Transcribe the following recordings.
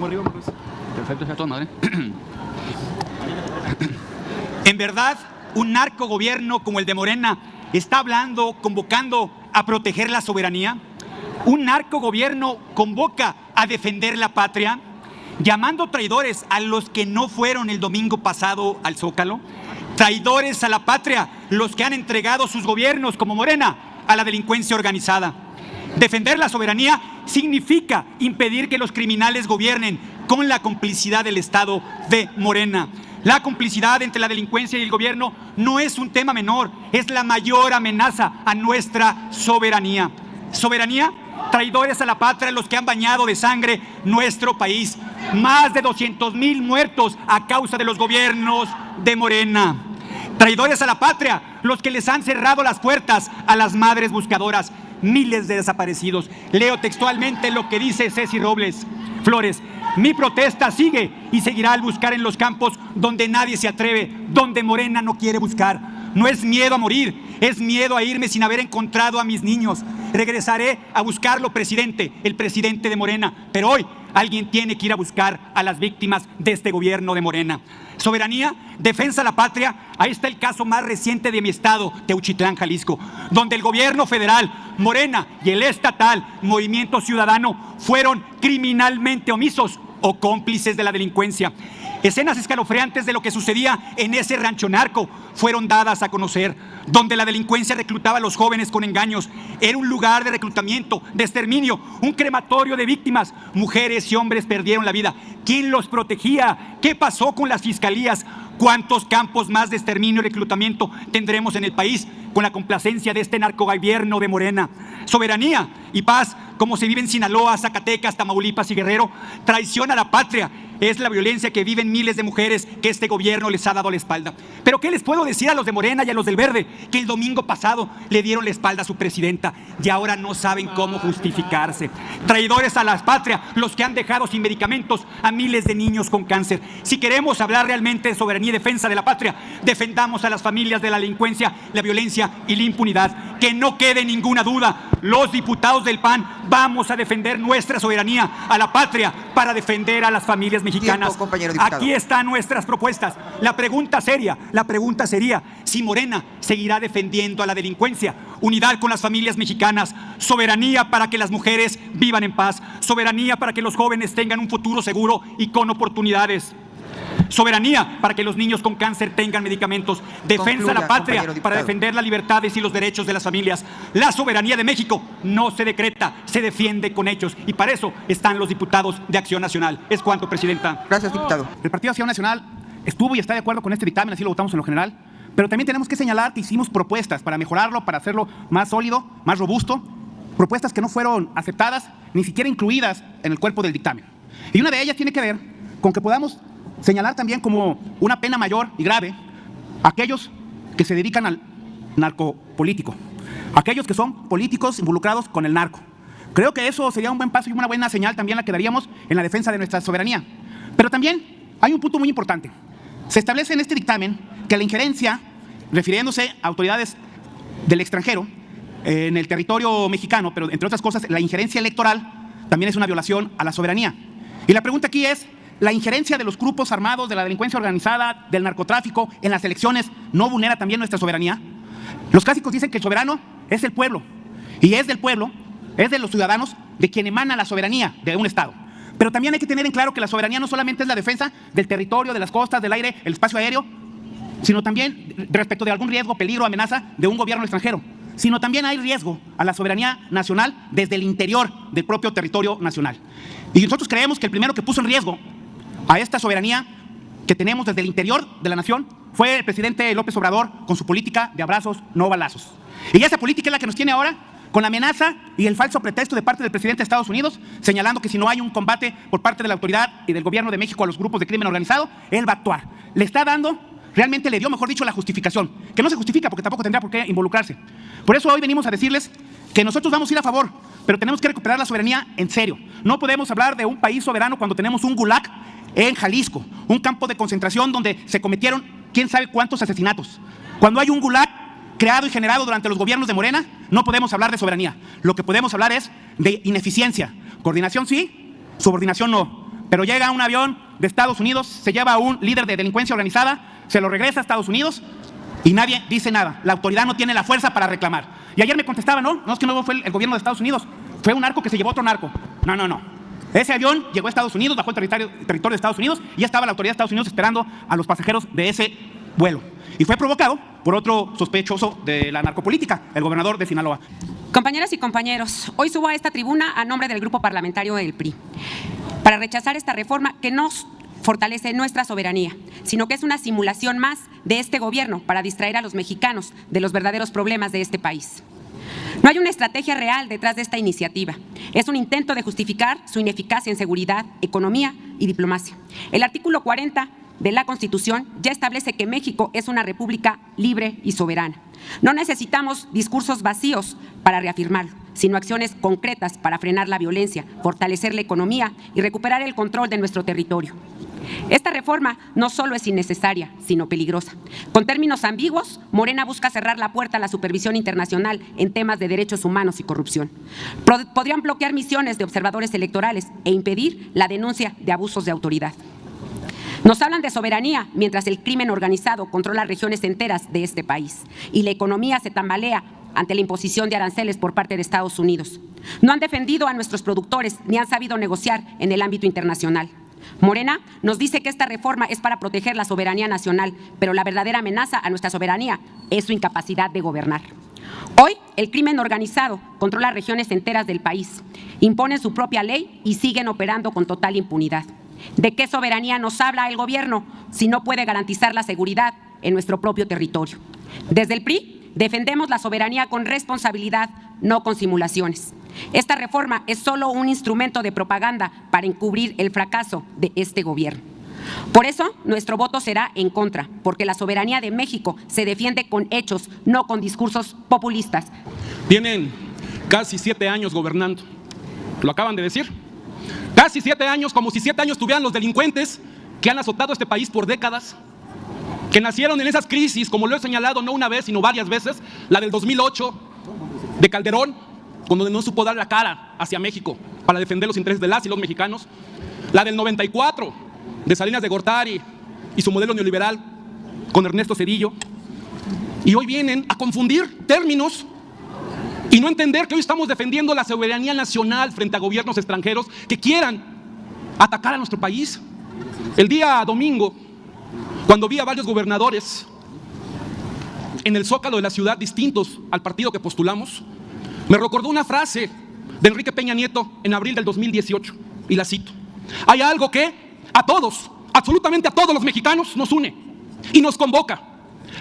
pongo arriba, pues. Perfecto, ya toda madre. En verdad, un narcogobierno como el de Morena está hablando, convocando a proteger la soberanía. Un narcogobierno convoca a defender la patria, llamando traidores a los que no fueron el domingo pasado al Zócalo. Traidores a la patria, los que han entregado sus gobiernos, como Morena, a la delincuencia organizada. Defender la soberanía significa impedir que los criminales gobiernen con la complicidad del Estado de Morena. La complicidad entre la delincuencia y el gobierno no es un tema menor, es la mayor amenaza a nuestra soberanía. ¿Soberanía? Traidores a la patria, los que han bañado de sangre nuestro país. Más de 200,000 muertos a causa de los gobiernos de Morena. Traidores a la patria, los que les han cerrado las puertas a las madres buscadoras. Miles de desaparecidos. Leo textualmente lo que dice Ceci Robles Flores. Mi protesta sigue y seguirá al buscar en los campos donde nadie se atreve, donde Morena no quiere buscar. No es miedo a morir, es miedo a irme sin haber encontrado a mis niños. Regresaré a buscarlo, presidente, el presidente de Morena. Pero hoy alguien tiene que ir a buscar a las víctimas de este gobierno de Morena. Soberanía, defensa a la patria. Ahí está el caso más reciente de mi estado, Teuchitlán, Jalisco, donde el gobierno federal, Morena, y el estatal, Movimiento Ciudadano, fueron criminalmente omisos o cómplices de la delincuencia. Escenas escalofriantes de lo que sucedía en ese rancho narco fueron dadas a conocer, donde la delincuencia reclutaba a los jóvenes con engaños. Era un lugar de reclutamiento, de exterminio, un crematorio de víctimas. Mujeres y hombres perdieron la vida. ¿Quién los protegía? ¿Qué pasó con las fiscalías? ¿Cuántos campos más de exterminio y reclutamiento tendremos en el país con la complacencia de este narcogobierno de Morena? Soberanía y paz, como se vive en Sinaloa, Zacatecas, Tamaulipas y Guerrero. Traición a la patria es la violencia que viven miles de mujeres que este gobierno les ha dado la espalda. Pero ¿qué les puedo decir a los de Morena y a los del Verde? Que el domingo pasado le dieron la espalda a su presidenta y ahora no saben cómo justificarse. Traidores a la patria, los que han dejado sin medicamentos a miles de niños con cáncer. Si queremos hablar realmente de soberanía y defensa de la patria, defendamos a las familias de la delincuencia, la violencia y la impunidad. Que no quede ninguna duda, los diputados del PAN vamos a defender nuestra soberanía, a la patria, para defender a las familias mexicanas. Aquí están nuestras propuestas. La pregunta sería si Morena seguirá defendiendo a la delincuencia. Unidad con las familias mexicanas, soberanía para que las mujeres vivan en paz, soberanía para que los jóvenes tengan un futuro seguro y con oportunidades. Soberanía para que los niños con cáncer tengan medicamentos. Defensa a la patria para defender las libertades y los derechos de las familias. La soberanía de México no se decreta, se defiende con hechos. Y para eso están los diputados de Acción Nacional. Es cuanto, presidenta. Gracias, diputado. El Partido Acción Nacional estuvo y está de acuerdo con este dictamen, así lo votamos en lo general. Pero también tenemos que señalar que hicimos propuestas para mejorarlo, para hacerlo más sólido, más robusto. Propuestas que no fueron aceptadas, ni siquiera incluidas en el cuerpo del dictamen. Y una de ellas tiene que ver con que podamos señalar también como una pena mayor y grave a aquellos que se dedican al narcopolítico, aquellos que son políticos involucrados con el narco. Creo que eso sería un buen paso y una buena señal también la que daríamos en la defensa de nuestra soberanía. Pero también hay un punto muy importante. Se establece en este dictamen que la injerencia, refiriéndose a autoridades del extranjero en el territorio mexicano, pero entre otras cosas, la injerencia electoral también es una violación a la soberanía. Y la pregunta aquí es, ¿la injerencia de los grupos armados, de la delincuencia organizada, del narcotráfico en las elecciones no vulnera también nuestra soberanía? Los clásicos dicen que el soberano es el pueblo, y es del pueblo, es de los ciudadanos de quien emana la soberanía de un Estado. Pero también hay que tener en claro que la soberanía no solamente es la defensa del territorio, de las costas, del aire, el espacio aéreo, sino también respecto de algún riesgo, peligro, amenaza de un gobierno extranjero, sino también hay riesgo a la soberanía nacional desde el interior del propio territorio nacional. Y nosotros creemos que el primero que puso en riesgo a esta soberanía que tenemos desde el interior de la nación fue el presidente López Obrador con su política de abrazos, no balazos. Y esa política es la que nos tiene ahora con la amenaza y el falso pretexto de parte del presidente de Estados Unidos, señalando que si no hay un combate por parte de la autoridad y del gobierno de México a los grupos de crimen organizado, él va a actuar. Le está dando, realmente le dio, mejor dicho, la justificación, que no se justifica porque tampoco tendrá por qué involucrarse. Por eso hoy venimos a decirles que nosotros vamos a ir a favor, pero tenemos que recuperar la soberanía en serio. No podemos hablar de un país soberano cuando tenemos un gulag en Jalisco, un campo de concentración donde se cometieron quién sabe cuántos asesinatos. Cuando hay un gulag creado y generado durante los gobiernos de Morena, no podemos hablar de soberanía. Lo que podemos hablar es de ineficiencia. Coordinación sí, subordinación no. pero llega un avión de Estados Unidos, se lleva a un líder de delincuencia organizada, se lo regresa a Estados Unidos y nadie dice nada. La autoridad no tiene la fuerza para reclamar. Y ayer me contestaba, no es que no fue el gobierno de Estados Unidos, fue un narco que se llevó a otro narco. No. Ese avión llegó a Estados Unidos, bajó el territorio de Estados Unidos y ya estaba la autoridad de Estados Unidos esperando a los pasajeros de ese vuelo. Y fue provocado por otro sospechoso de la narcopolítica, el gobernador de Sinaloa. Compañeras y compañeros, hoy subo a esta tribuna a nombre del grupo parlamentario del PRI para rechazar esta reforma que no fortalece nuestra soberanía, sino que es una simulación más de este gobierno para distraer a los mexicanos de los verdaderos problemas de este país. No hay una estrategia real detrás de esta iniciativa. Es un intento de justificar su ineficacia en seguridad, economía y diplomacia. El artículo 40 de la Constitución ya establece que México es una república libre y soberana. No necesitamos discursos vacíos para reafirmarlo, sino acciones concretas para frenar la violencia, fortalecer la economía y recuperar el control de nuestro territorio. Esta reforma no solo es innecesaria, sino peligrosa. Con términos ambiguos, Morena busca cerrar la puerta a la supervisión internacional en temas de derechos humanos y corrupción. Podrían bloquear misiones de observadores electorales e impedir la denuncia de abusos de autoridad. Nos hablan de soberanía mientras el crimen organizado controla regiones enteras de este país y la economía se tambalea ante la imposición de aranceles por parte de Estados Unidos. No han defendido a nuestros productores ni han sabido negociar en el ámbito internacional. Morena nos dice que esta reforma es para proteger la soberanía nacional, pero la verdadera amenaza a nuestra soberanía es su incapacidad de gobernar. Hoy, el crimen organizado controla regiones enteras del país, imponen su propia ley y siguen operando con total impunidad. ¿De qué soberanía nos habla el gobierno si no puede garantizar la seguridad en nuestro propio territorio? Desde el PRI defendemos la soberanía con responsabilidad, no con simulaciones. Esta reforma es solo un instrumento de propaganda para encubrir el fracaso de este gobierno. Por eso, nuestro voto será en contra, porque la soberanía de México se defiende con hechos, no con discursos populistas. Tienen casi 7 años gobernando, lo acaban de decir. Casi 7 años, como si 7 años tuvieran los delincuentes que han azotado este país por décadas, que nacieron en esas crisis, como lo he señalado no una vez, sino varias veces, la del 2008, de Calderón, cuando no supo dar la cara hacia México para defender los intereses de las y los mexicanos, la del 94, de Salinas de Gortari y su modelo neoliberal con Ernesto Zedillo, y hoy vienen a confundir términos y no entender que hoy estamos defendiendo la soberanía nacional frente a gobiernos extranjeros que quieran atacar a nuestro país. El día domingo, cuando vi a varios gobernadores en el zócalo de la ciudad distintos al partido que postulamos, me recordó una frase de Enrique Peña Nieto en abril del 2018, y la cito: hay algo que a todos, absolutamente a todos los mexicanos nos une y nos convoca,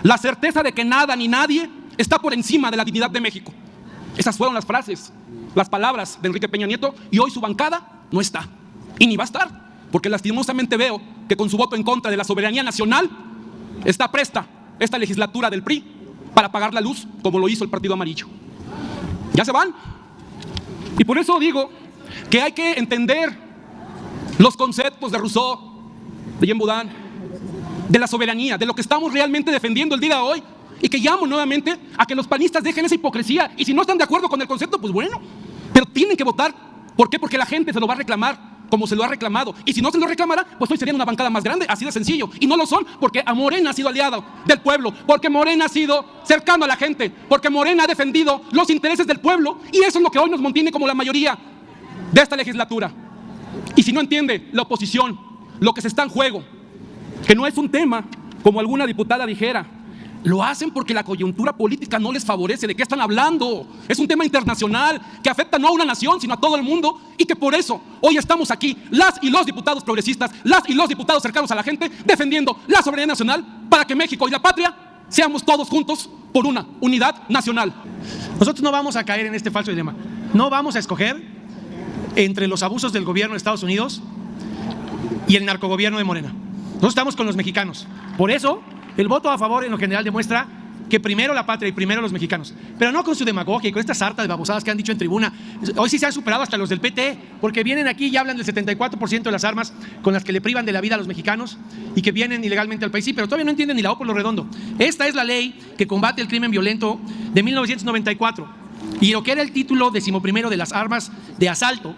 la certeza de que nada ni nadie está por encima de la dignidad de México. Esas fueron las frases, las palabras de Enrique Peña Nieto, y hoy su bancada no está, y ni va a estar, porque lastimosamente veo que con su voto en contra de la soberanía nacional está presta esta legislatura del PRI para apagar la luz, como lo hizo el Partido Amarillo. Ya se van. Y por eso digo que hay que entender los conceptos de Rousseau, de Jean Baudin, de la soberanía, de lo que estamos realmente defendiendo el día de hoy, y que llamo nuevamente a que los panistas dejen esa hipocresía, y si no están de acuerdo con el concepto, pues bueno, pero tienen que votar. ¿Por qué? Porque la gente se lo va a reclamar como se lo ha reclamado, y si no se lo reclamara, pues hoy serían una bancada más grande, así de sencillo. Y no lo son porque a Morena ha sido aliado del pueblo, porque Morena ha sido cercano a la gente, porque Morena ha defendido los intereses del pueblo, y eso es lo que hoy nos mantiene como la mayoría de esta legislatura. Y si no entiende la oposición lo que se está en juego, que no es un tema como alguna diputada dijera, lo hacen porque la coyuntura política no les favorece. ¿De qué están hablando? Es un tema internacional que afecta no a una nación, sino a todo el mundo, y que por eso hoy estamos aquí, las y los diputados progresistas, las y los diputados cercanos a la gente, defendiendo la soberanía nacional para que México y la patria seamos todos juntos por una unidad nacional. Nosotros no vamos a caer en este falso dilema. No vamos a escoger entre los abusos del gobierno de Estados Unidos y el narcogobierno de Morena. Nosotros estamos con los mexicanos. Por eso, el voto a favor en lo general demuestra que primero la patria y primero los mexicanos, pero no con su demagogia y con estas sartas de babosadas que han dicho en tribuna. Hoy sí se han superado hasta los del PT, porque vienen aquí y hablan del 74% de las armas con las que le privan de la vida a los mexicanos y que vienen ilegalmente al país. Sí, pero todavía no entienden ni la O por lo redondo. Esta es la ley que combate el crimen violento de 1994, y lo que era el título 11º de las armas de asalto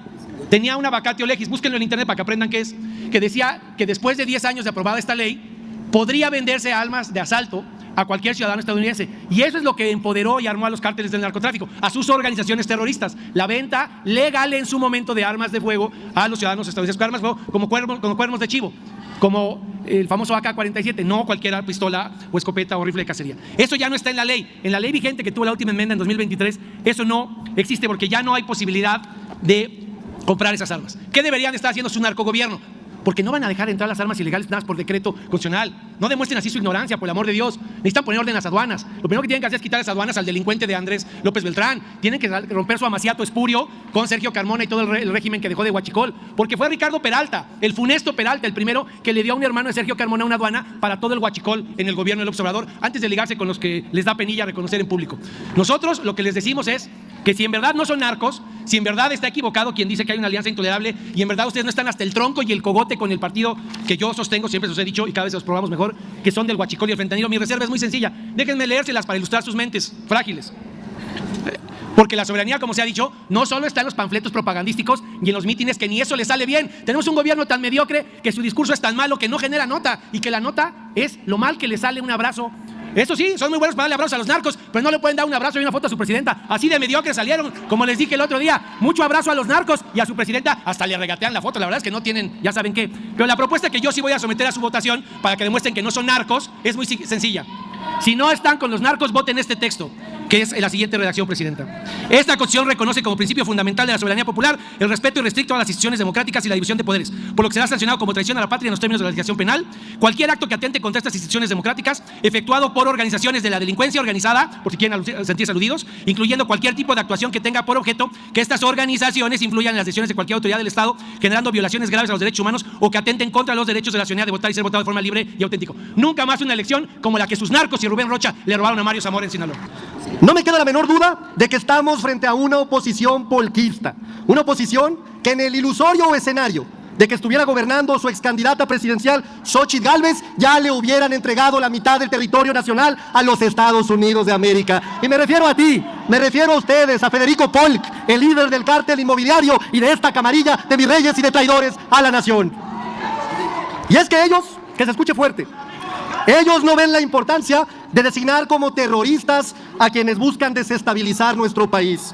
tenía una vacatio legis, búsquenlo en internet para que aprendan qué es, que decía que después de 10 años de aprobada esta ley, podría venderse armas de asalto a cualquier ciudadano estadounidense. Y eso es lo que empoderó y armó a los cárteles del narcotráfico, a sus organizaciones terroristas. La venta legal en su momento de armas de fuego a los ciudadanos estadounidenses con armas de fuego, como cuernos de chivo, como el famoso AK-47, no cualquier pistola o escopeta o rifle de cacería. Eso ya no está en la ley. En la ley vigente que tuvo la última enmienda en 2023, eso no existe porque ya no hay posibilidad de comprar esas armas. ¿Qué deberían estar haciendo su narcogobierno? Porque no van a dejar entrar las armas ilegales nada más por decreto constitucional. No demuestren así su ignorancia, por el amor de Dios. Necesitan poner orden a las aduanas. Lo primero que tienen que hacer es quitar las aduanas al delincuente de Andrés López Beltrán. Tienen que romper su amaciato espurio con Sergio Carmona y todo el régimen que dejó de Huachicol. Porque fue Ricardo Peralta, el funesto Peralta, el primero que le dio a un hermano de Sergio Carmona una aduana para todo el Huachicol en el gobierno del López Obrador, antes de ligarse con los que les da penilla reconocer en público. Nosotros lo que les decimos es que si en verdad no son narcos, si en verdad está equivocado quien dice que hay una alianza intolerable y en verdad ustedes no están hasta el tronco y el cogote con el partido que yo sostengo, siempre se los he dicho y cada vez los probamos mejor, que son del Huachicol y el fentanilo, mi reserva es muy sencilla. Déjenme leérselas para ilustrar sus mentes frágiles. Porque la soberanía, como se ha dicho, no solo está en los panfletos propagandísticos y en los mítines, que ni eso les sale bien. Tenemos un gobierno tan mediocre que su discurso es tan malo que no genera nota y que la nota es lo mal que le sale un abrazo. Eso sí, son muy buenos para darle abrazos a los narcos, pero no le pueden dar un abrazo y una foto a su presidenta. Así de mediocres salieron, como les dije el otro día. Mucho abrazo a los narcos y a su presidenta hasta le regatean la foto. La verdad es que no tienen, ya saben qué. Pero la propuesta que yo sí voy a someter a su votación para que demuestren que no son narcos es muy sencilla. Si no están con los narcos, voten este texto, que es la siguiente redacción, presidenta. Esta Constitución reconoce como principio fundamental de la soberanía popular el respeto irrestricto a las instituciones democráticas y la división de poderes, por lo que será sancionado como traición a la patria en los términos de la legislación penal cualquier acto que atente contra estas instituciones democráticas efectuado por organizaciones de la delincuencia organizada, por si quieren sentirse aludidos, incluyendo cualquier tipo de actuación que tenga por objeto que estas organizaciones influyan en las decisiones de cualquier autoridad del Estado, generando violaciones graves a los derechos humanos o que atenten contra los derechos de la ciudadanía de votar y ser votado de forma libre y auténtica. Nunca más una elección como la que sus narcos y Rubén Rocha le robaron a Mario Zamora en Sinaloa. No me queda la menor duda de que estamos frente a una oposición polquista, una oposición que en el ilusorio escenario de que estuviera gobernando su excandidata presidencial Xóchitl Gálvez, ya le hubieran entregado la mitad del territorio nacional a los Estados Unidos de América. Y me refiero a ti, me refiero a ustedes, a Federico Polk, el líder del cártel inmobiliario y de esta camarilla de virreyes y de traidores a la nación. Y es que ellos, que se escuche fuerte, ellos no ven la importancia de designar como terroristas a quienes buscan desestabilizar nuestro país.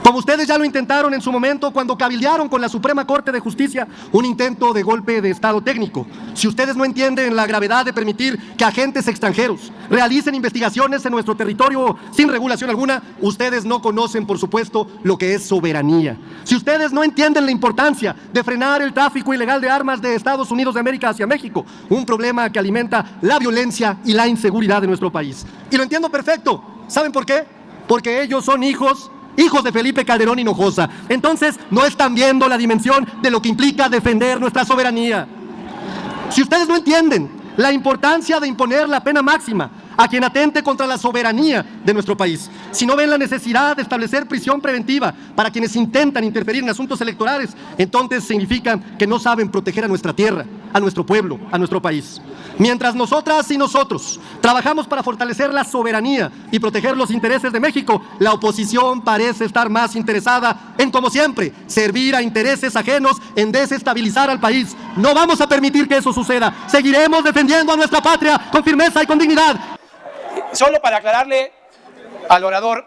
Como ustedes ya lo intentaron en su momento cuando cabildearon con la Suprema Corte de Justicia un intento de golpe de Estado técnico. Si ustedes no entienden la gravedad de permitir que agentes extranjeros realicen investigaciones en nuestro territorio sin regulación alguna, ustedes no conocen, por supuesto, lo que es soberanía. Si ustedes no entienden la importancia de frenar el tráfico ilegal de armas de Estados Unidos de América hacia México, un problema que alimenta la violencia y la inseguridad de nuestro país. Y lo entiendo perfecto. ¿Saben por qué? Porque ellos son hijos de Felipe Calderón Hinojosa. Entonces no están viendo la dimensión de lo que implica defender nuestra soberanía. Si ustedes no entienden la importancia de imponer la pena máxima a quien atente contra la soberanía de nuestro país, si no ven la necesidad de establecer prisión preventiva para quienes intentan interferir en asuntos electorales, entonces significa que no saben proteger a nuestra tierra, a nuestro pueblo, a nuestro país. Mientras nosotras y nosotros trabajamos para fortalecer la soberanía y proteger los intereses de México, la oposición parece estar más interesada en, como siempre, servir a intereses ajenos, en desestabilizar al país. No vamos a permitir que eso suceda. Seguiremos defendiendo a nuestra patria con firmeza y con dignidad. Solo para aclararle al orador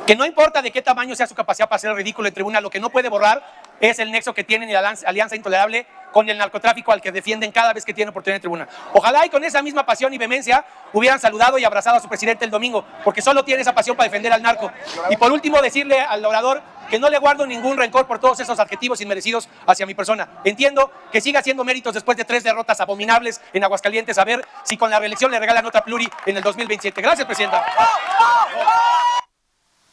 que no importa de qué tamaño sea su capacidad para hacer el ridículo en tribuna, lo que no puede borrar es el nexo que tienen y la alianza intolerable con el narcotráfico al que defienden cada vez que tienen oportunidad en tribuna. Ojalá y con esa misma pasión y vehemencia hubieran saludado y abrazado a su presidente el domingo, porque solo tiene esa pasión para defender al narco. Y por último, decirle al orador que no le guardo ningún rencor por todos esos adjetivos inmerecidos hacia mi persona. Entiendo que siga haciendo méritos después de 3 derrotas abominables en Aguascalientes, a ver si con la reelección le regalan otra pluri en el 2027. Gracias, presidenta.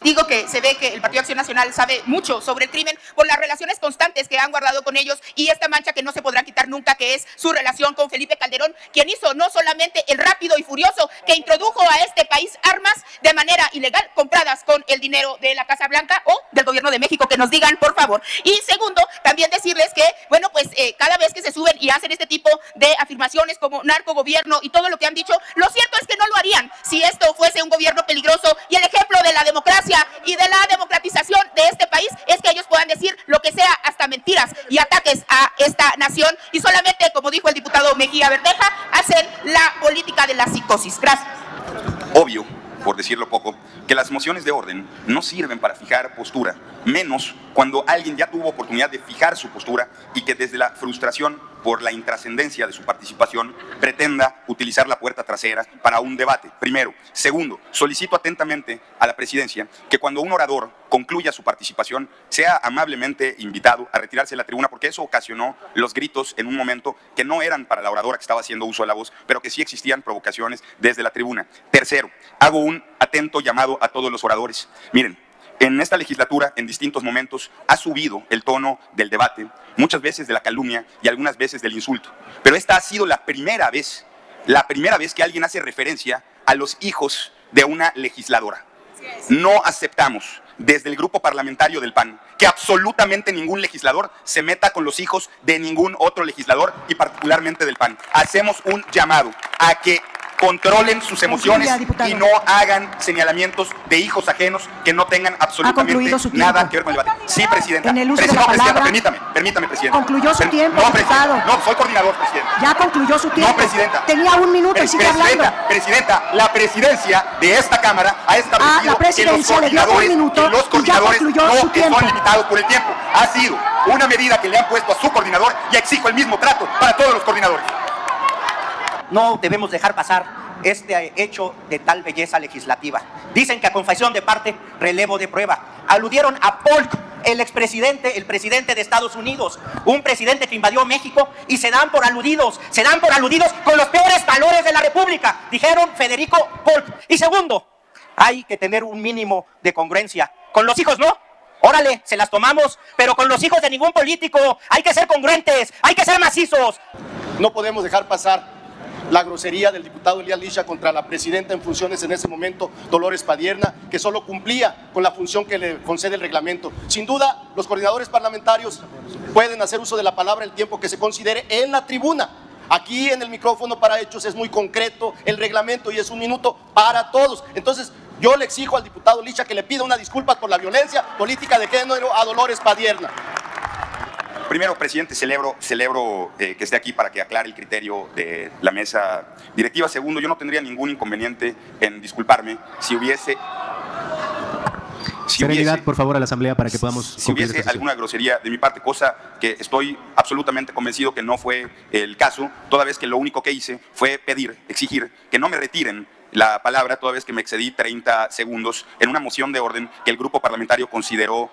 Digo que se ve que el Partido Acción Nacional sabe mucho sobre el crimen por las relaciones constantes que han guardado con ellos y esta mancha que no se podrá quitar nunca, que es su relación con Felipe Calderón, quien hizo no solamente el rápido y furioso que introdujo a este país armas de manera ilegal compradas con el dinero de la Casa Blanca o del gobierno de México, que nos digan por favor. Y segundo, también decirles que, bueno, pues cada vez que se suben y hacen este tipo de afirmaciones como narcogobierno y todo lo que han dicho, lo cierto es que no lo harían si esto fuese un gobierno peligroso y el ejemplo de la democracia democracia y de la democratización de este país es que ellos puedan decir lo que sea, hasta mentiras y ataques a esta nación, y solamente, como dijo el diputado Mejía Verdeja, hacen la política de la psicosis. Gracias. Obvio, por decirlo poco, que las mociones de orden no sirven para fijar postura, menos cuando alguien ya tuvo oportunidad de fijar su postura y que desde la frustración por la intrascendencia de su participación pretenda utilizar la puerta trasera para un debate, primero. Segundo, solicito atentamente a la presidencia que cuando un orador concluya su participación sea amablemente invitado a retirarse de la tribuna, porque eso ocasionó los gritos en un momento que no eran para la oradora que estaba haciendo uso de la voz, pero que sí existían provocaciones desde la tribuna. Tercero, hago un atento llamado a todos los oradores. Miren, en esta legislatura, en distintos momentos, ha subido el tono del debate, muchas veces de la calumnia y algunas veces del insulto. Pero esta ha sido la primera vez que alguien hace referencia a los hijos de una legisladora. No aceptamos desde el grupo parlamentario del PAN que absolutamente ningún legislador se meta con los hijos de ningún otro legislador y particularmente del PAN. Hacemos un llamado a que controlen sus emociones y no hagan señalamientos de hijos ajenos que no tengan absolutamente nada que ver con el debate. Sí, presidenta. En el uso de la palabra, permítame, presidenta. Concluyó su tiempo, no, diputado. No, soy coordinador, presidenta. Ya concluyó su tiempo. No, presidenta. Tenía 1 minuto y sigue hablando. Presidenta, la presidencia de esta Cámara ha establecido la presidencia que le dio 1 minuto los coordinadores y ya concluyó su no tiempo. son limitados por el tiempo. Ha sido una medida que le han puesto a su coordinador y exijo el mismo trato para todos los coordinadores. No debemos dejar pasar este hecho de tal belleza legislativa. Dicen que a confesión de parte, relevo de prueba. Aludieron a Polk, el expresidente, el presidente de Estados Unidos, un presidente que invadió México, y se dan por aludidos con los peores valores de la República, dijeron Federico Polk. Y segundo, hay que tener un mínimo de congruencia. Con los hijos no. Órale, se las tomamos, pero con los hijos de ningún político. Hay que ser congruentes, hay que ser macizos. No podemos dejar pasar la grosería del diputado Elías Licha contra la presidenta en funciones en ese momento, Dolores Padierna, que solo cumplía con la función que le concede el reglamento. Sin duda, los coordinadores parlamentarios pueden hacer uso de la palabra el tiempo que se considere en la tribuna. Aquí en el micrófono para hechos es muy concreto el reglamento y es 1 minuto para todos. Entonces, yo le exijo al diputado Licha que le pida una disculpa por la violencia política de género a Dolores Padierna. Primero, presidente, celebro que esté aquí para que aclare el criterio de la mesa directiva. Segundo, yo no tendría ningún inconveniente en disculparme Serenidad, por favor, a la Asamblea para que podamos si hubiese alguna grosería de mi parte, cosa que estoy absolutamente convencido que no fue el caso, toda vez que lo único que hice fue exigir que no me retiren la palabra, toda vez que me excedí 30 segundos en una moción de orden que el grupo parlamentario consideró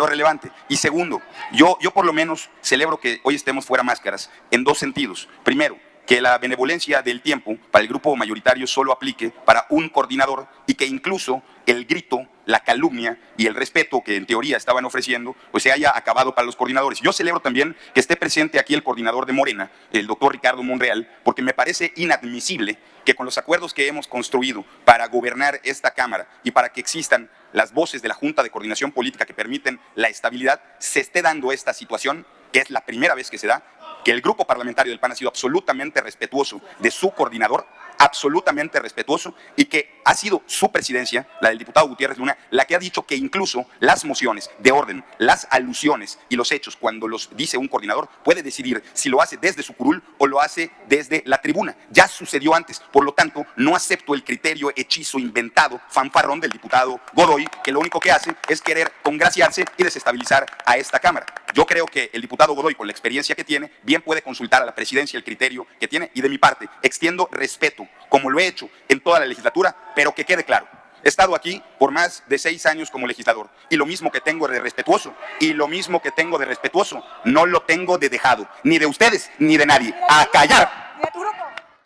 relevante. Y segundo, yo por lo menos celebro que hoy estemos fuera máscaras en 2 sentidos. Primero, que la benevolencia del tiempo para el grupo mayoritario solo aplique para un coordinador y que incluso el grito, la calumnia y el respeto que en teoría estaban ofreciendo, pues se haya acabado para los coordinadores. Yo celebro también que esté presente aquí el coordinador de Morena, el doctor Ricardo Monreal, porque me parece inadmisible que con los acuerdos que hemos construido para gobernar esta Cámara y para que existan las voces de la Junta de Coordinación Política que permiten la estabilidad, se esté dando esta situación, que es la primera vez que se da, que el grupo parlamentario del PAN ha sido absolutamente respetuoso de su coordinador, absolutamente respetuoso, y que ha sido su presidencia, la del diputado Gutiérrez Luna, la que ha dicho que incluso las mociones de orden, las alusiones y los hechos, cuando los dice un coordinador, puede decidir si lo hace desde su curul o lo hace desde la tribuna. Ya sucedió antes, por lo tanto, no acepto el criterio hechizo, inventado, fanfarrón del diputado Godoy, que lo único que hace es querer congraciarse y desestabilizar a esta Cámara. Yo creo que el diputado Godoy, con la experiencia que tiene, bien puede consultar a la presidencia el criterio que tiene, y de mi parte extiendo respeto, como lo he hecho en toda la legislatura, pero que quede claro, he estado aquí por más de 6 años como legislador, y lo mismo que tengo de respetuoso, no lo tengo de dejado, ni de ustedes, ni de nadie. A callar.